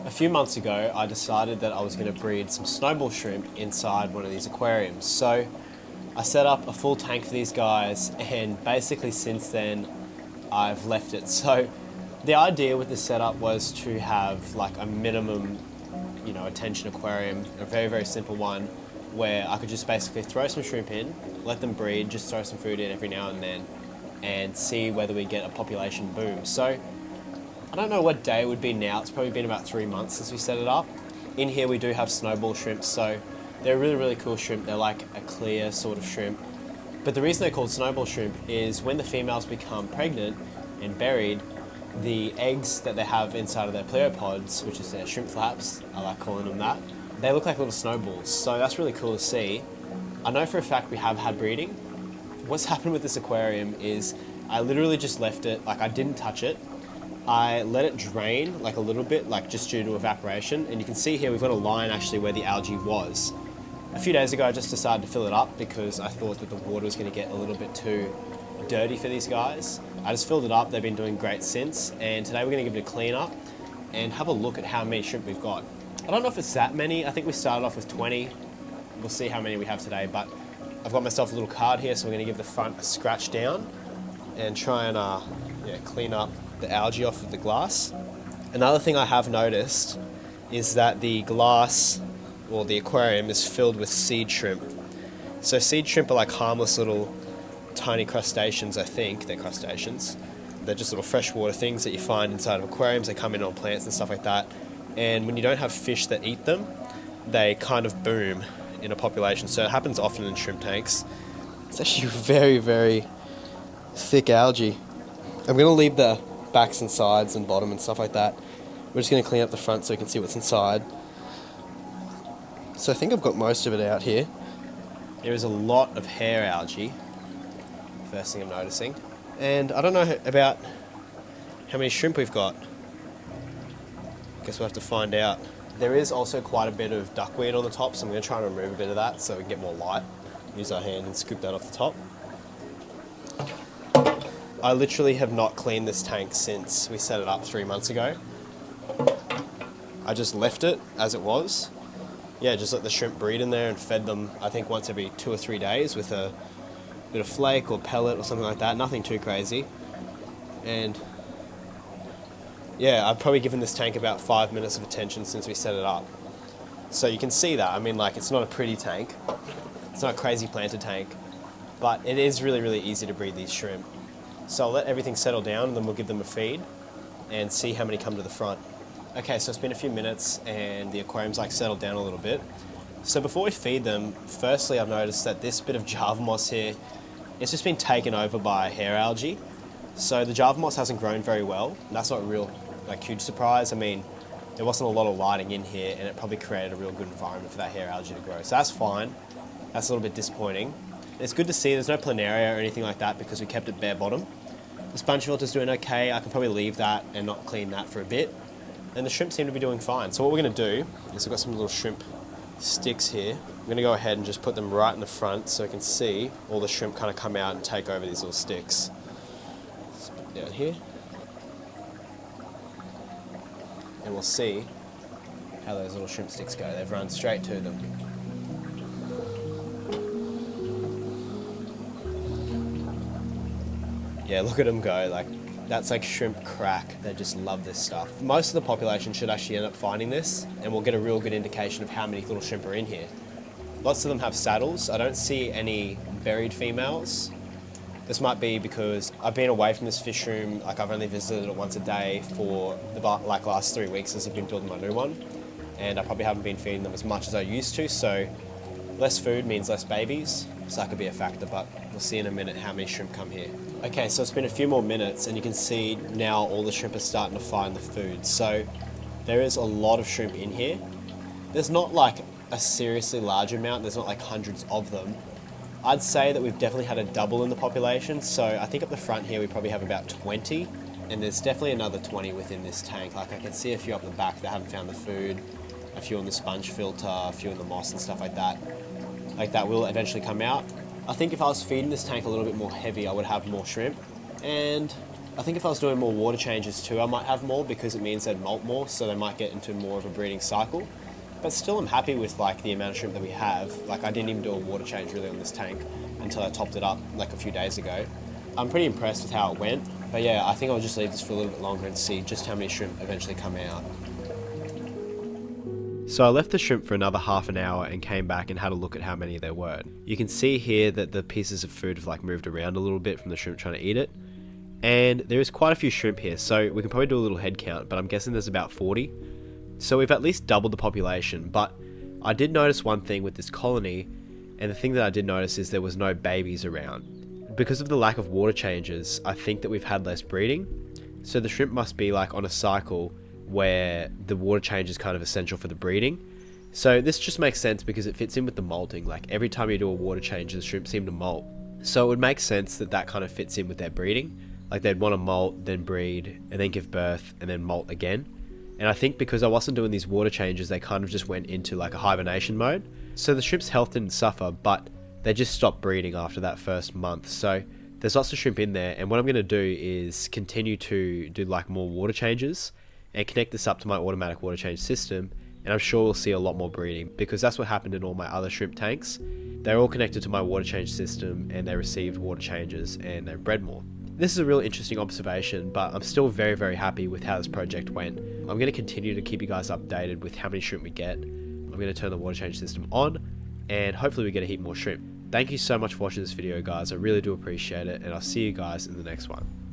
A few months ago, I decided that I was going to breed some snowball shrimp inside one of these aquariums. So I set up a full tank for these guys, and basically since then, I've left it. So the idea with this setup was to have like a minimum, attention aquarium, a very, very simple one, where I could just basically throw some shrimp in, let them breed, just throw some food in every now and then, and see whether we get a population boom. So I don't know what day it would be now. It's probably been about 3 months since we set it up. In here we do have snowball shrimp, so they're really, really cool shrimp. They're like a clear sort of shrimp. But the reason they're called snowball shrimp is when the females become pregnant and buried, the eggs that they have inside of their pleropods, which is their shrimp flaps, I like calling them that, they look like little snowballs. So that's really cool to see. I know for a fact we have had breeding. What's happened with this aquarium is I literally just left it, like I didn't touch it. I let it drain like a little bit, like just due to evaporation. And you can see here we've got a line actually where the algae was. A few days ago I just decided to fill it up because I thought that the water was going to get a little bit too dirty for these guys. I just filled it up, they've been doing great since, and today we're going to give it a clean up and have a look at how many shrimp we've got. I don't know if it's that many, I think we started off with 20. We'll see how many we have today, but I've got myself a little card here, so we're going to give the front a scratch down and try and clean up the algae off of the glass. Another thing I have noticed is that the glass, or the aquarium, is filled with seed shrimp. So seed shrimp are like harmless little tiny crustaceans, I think. They're crustaceans. They're just little freshwater things that you find inside of aquariums. They come in on plants and stuff like that. And when you don't have fish that eat them, they kind of boom in a population. So it happens often in shrimp tanks. It's actually very, very thick algae. I'm going to leave the backs and sides and bottom and stuff like that. We're just going to clean up the front so we can see what's inside. So I think I've got most of it out here. There is a lot of hair algae, first thing I'm noticing. And I don't know about how many shrimp we've got. Guess we'll have to find out. There is also quite a bit of duckweed on the top, so I'm going to try and remove a bit of that so we can get more light. Use our hand and scoop that off the top. I literally have not cleaned this tank since we set it up 3 months ago. I just left it as it was. Yeah, just let the shrimp breed in there and fed them, I think, once every 2 or 3 days with a bit of flake or pellet or something like that. Nothing too crazy. And yeah, I've probably given this tank about 5 minutes of attention since we set it up. So you can see that. I mean, like, it's not a pretty tank. It's not a crazy planted tank. But it is really, really easy to breed these shrimp. So I'll let everything settle down and then we'll give them a feed and see how many come to the front. Okay, so it's been a few minutes and the aquarium's like settled down a little bit. So before we feed them, firstly I've noticed that this bit of Java moss here, it's just been taken over by hair algae. So the Java moss hasn't grown very well. And that's not a real huge surprise. I mean, there wasn't a lot of lighting in here and it probably created a real good environment for that hair algae to grow. So that's fine. That's a little bit disappointing. It's good to see there's no planaria or anything like that because we kept it bare bottom. The sponge filter's doing okay. I can probably leave that and not clean that for a bit. And the shrimp seem to be doing fine. So what we're going to do is we've got some little shrimp sticks here. I'm going to go ahead and just put them right in the front so you can see all the shrimp kind of come out and take over these little sticks. Let's put it down here. And we'll see how those little shrimp sticks go. They've run straight to them. Yeah, look at them go. Like, that's like shrimp crack. They just love this stuff. Most of the population should actually end up finding this, and we'll get a real good indication of how many little shrimp are in here. Lots of them have saddles. I don't see any buried females. This might be because I've been away from this fish room. Like, I've only visited it once a day for the last 3 weeks as I've been building my new one, and I probably haven't been feeding them as much as I used to. So less food means less babies. So that could be a factor, but we'll see in a minute how many shrimp come here. Okay, so it's been a few more minutes and you can see now all the shrimp are starting to find the food. So there is a lot of shrimp in here. There's not like a seriously large amount. There's not like hundreds of them. I'd say that we've definitely had a double in the population. So I think up the front here we probably have about 20, and there's definitely another 20 within this tank. Like, I can see a few up the back that haven't found the food, a few on the sponge filter, a few in the moss and stuff like that. Like, that will eventually come out. I think if I was feeding this tank a little bit more heavy, I would have more shrimp. And I think if I was doing more water changes too, I might have more because it means they'd molt more, so they might get into more of a breeding cycle. But still, I'm happy with like the amount of shrimp that we have. Like I didn't even do a water change really on this tank until I topped it up like a few days ago. I'm pretty impressed with how it went. But yeah, I think I'll just leave this for a little bit longer and see just how many shrimp eventually come out. So I left the shrimp for another half an hour and came back and had a look at how many there were. You can see here that the pieces of food have like moved around a little bit from the shrimp trying to eat it. And there is quite a few shrimp here, so we can probably do a little head count, but I'm guessing there's about 40. So we've at least doubled the population, but I did notice one thing with this colony, and the thing that I did notice is there was no babies around. Because of the lack of water changes, I think that we've had less breeding. So the shrimp must be like on a cycle where the water change is kind of essential for the breeding. So this just makes sense because it fits in with the molting. Like every time you do a water change, the shrimp seem to molt. So it would make sense that that kind of fits in with their breeding. Like they'd want to molt, then breed, and then give birth, and then molt again. And I think because I wasn't doing these water changes, they kind of just went into like a hibernation mode. So the shrimp's health didn't suffer, but they just stopped breeding after that first month. So there's lots of shrimp in there, and what I'm going to do is continue to do like more water changes and connect this up to my automatic water change system, and I'm sure we'll see a lot more breeding because that's what happened in all my other shrimp tanks. They're all connected to my water change system and they received water changes and they bred more. This is a really interesting observation, but I'm still very, very happy with how this project went. I'm going to continue to keep you guys updated with how many shrimp we get. I'm going to turn the water change system on and hopefully we get a heap more shrimp. Thank you so much for watching this video, guys. I really do appreciate it, and I'll see you guys in the next one.